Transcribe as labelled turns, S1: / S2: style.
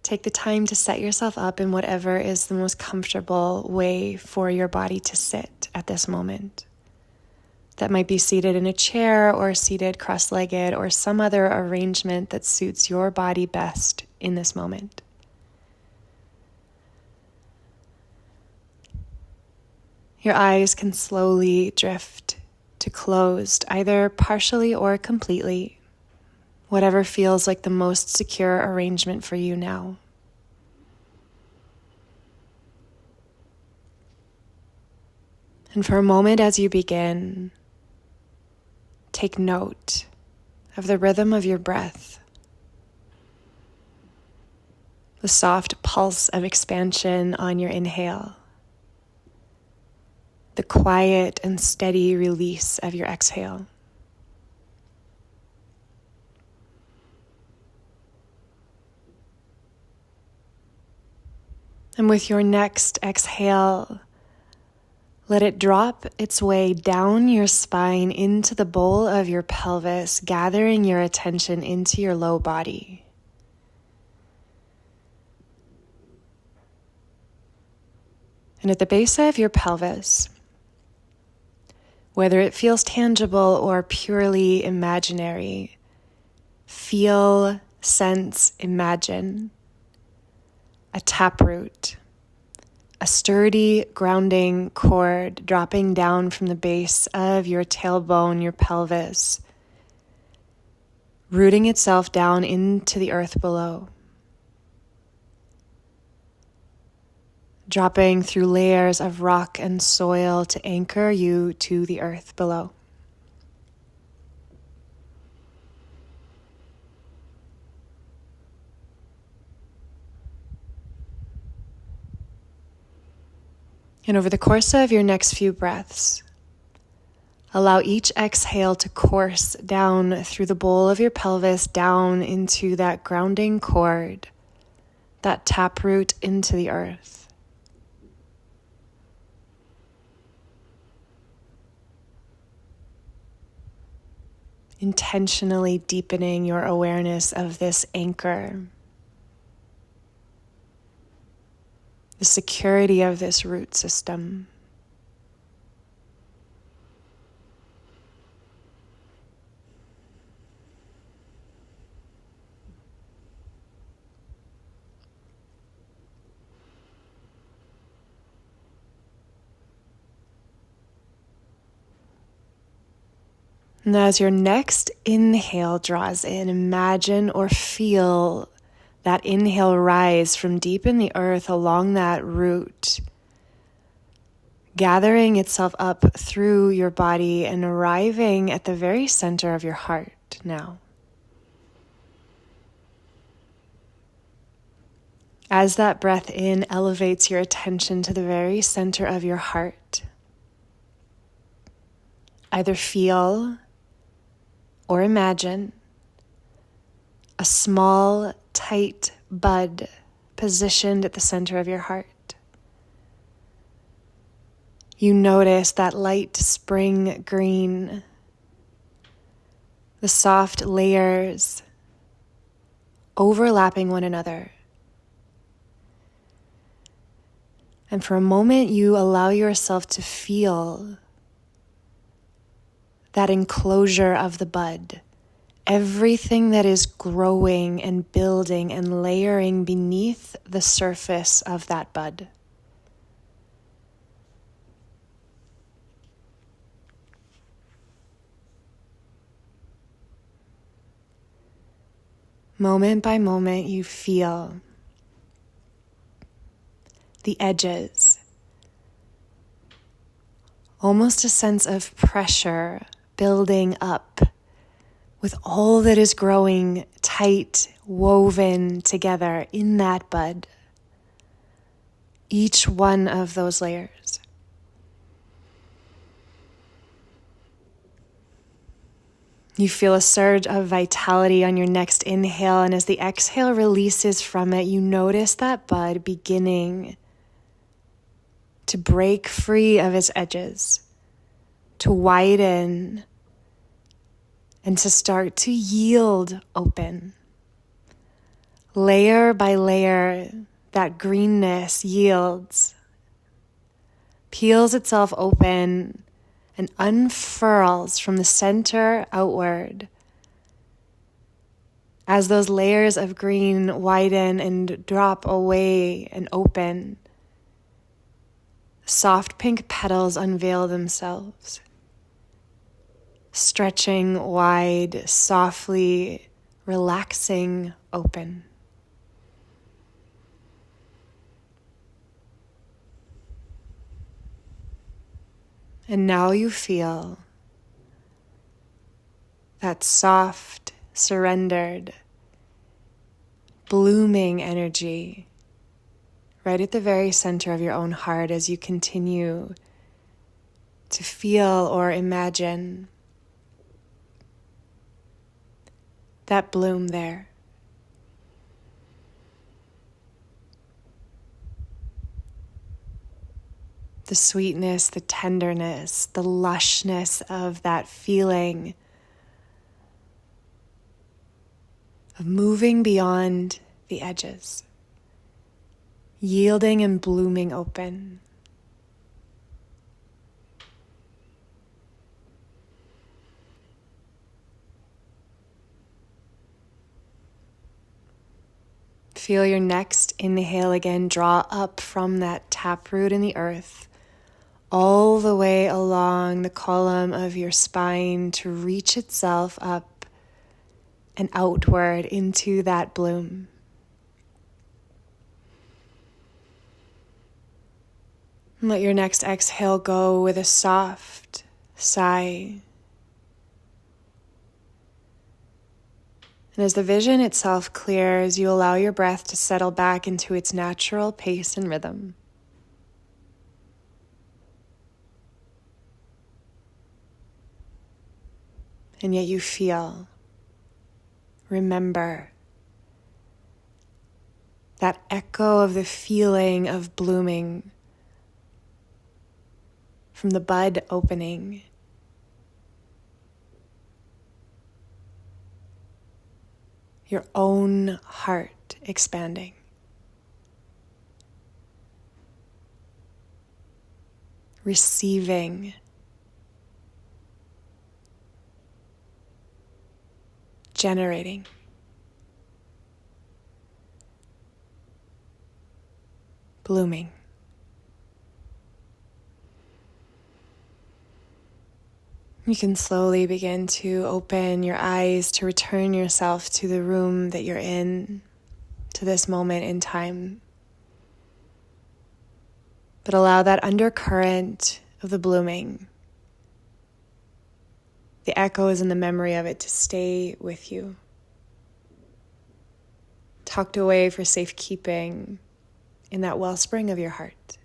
S1: take the time to set yourself up in whatever is the most comfortable way for your body to sit at this moment. That might be seated in a chair or seated cross-legged or some other arrangement that suits your body best in this moment. Your eyes can slowly drift to closed, either partially or completely, whatever feels like the most secure arrangement for you now. And for a moment as you begin, take note of the rhythm of your breath, the soft pulse of expansion on your inhale, the quiet and steady release of your exhale. And with your next exhale, let it drop its way down your spine into the bowl of your pelvis, gathering your attention into your low body. And at the base of your pelvis, whether it feels tangible or purely imaginary, feel, sense, imagine a taproot, a sturdy grounding cord dropping down from the base of your tailbone, your pelvis, rooting itself down into the earth below, dropping through layers of rock and soil to anchor you to the earth below. And over the course of your next few breaths, allow each exhale to course down through the bowl of your pelvis, down into that grounding cord, that taproot into the earth. Intentionally deepening your awareness of this anchor, the security of this root system. And as your next inhale draws in, imagine or feel that inhale rise from deep in the earth along that root, gathering itself up through your body and arriving at the very center of your heart now. As that breath in elevates your attention to the very center of your heart, either feel or imagine a small, tight bud positioned at the center of your heart. You notice that light spring green, the soft layers overlapping one another. And for a moment, you allow yourself to feel that enclosure of the bud, everything that is growing and building and layering beneath the surface of that bud. Moment by moment, you feel the edges, almost a sense of pressure building up with all that is growing tight, woven together in that bud. Each one of those layers. You feel a surge of vitality on your next inhale, and as the exhale releases from it, you notice that bud beginning to break free of its edges, to widen, and to start to yield open, Layer by layer, that greenness yields, peels itself open, and unfurls from the center outward. As those layers of green widen and drop away and open, soft pink petals unveil themselves, stretching wide, softly, relaxing open. And now you feel that soft, surrendered, blooming energy right at the very center of your own heart as you continue to feel or imagine that bloom there. The sweetness, the tenderness, the lushness of that feeling of moving beyond the edges, yielding and blooming open. Feel your next inhale again draw up from that taproot in the earth, all the way along the column of your spine to reach itself up and outward into that bloom. And let your next exhale go with a soft sigh. And as the vision itself clears, you allow your breath to settle back into its natural pace and rhythm. And yet you feel, remember, that echo of the feeling of blooming from the bud opening. Your own heart expanding. Receiving. Generating. Blooming. You can slowly begin to open your eyes to return yourself to the room that you're in, to this moment in time. But allow that undercurrent of the blooming, the echoes and the memory of it to stay with you, tucked away for safekeeping in that wellspring of your heart.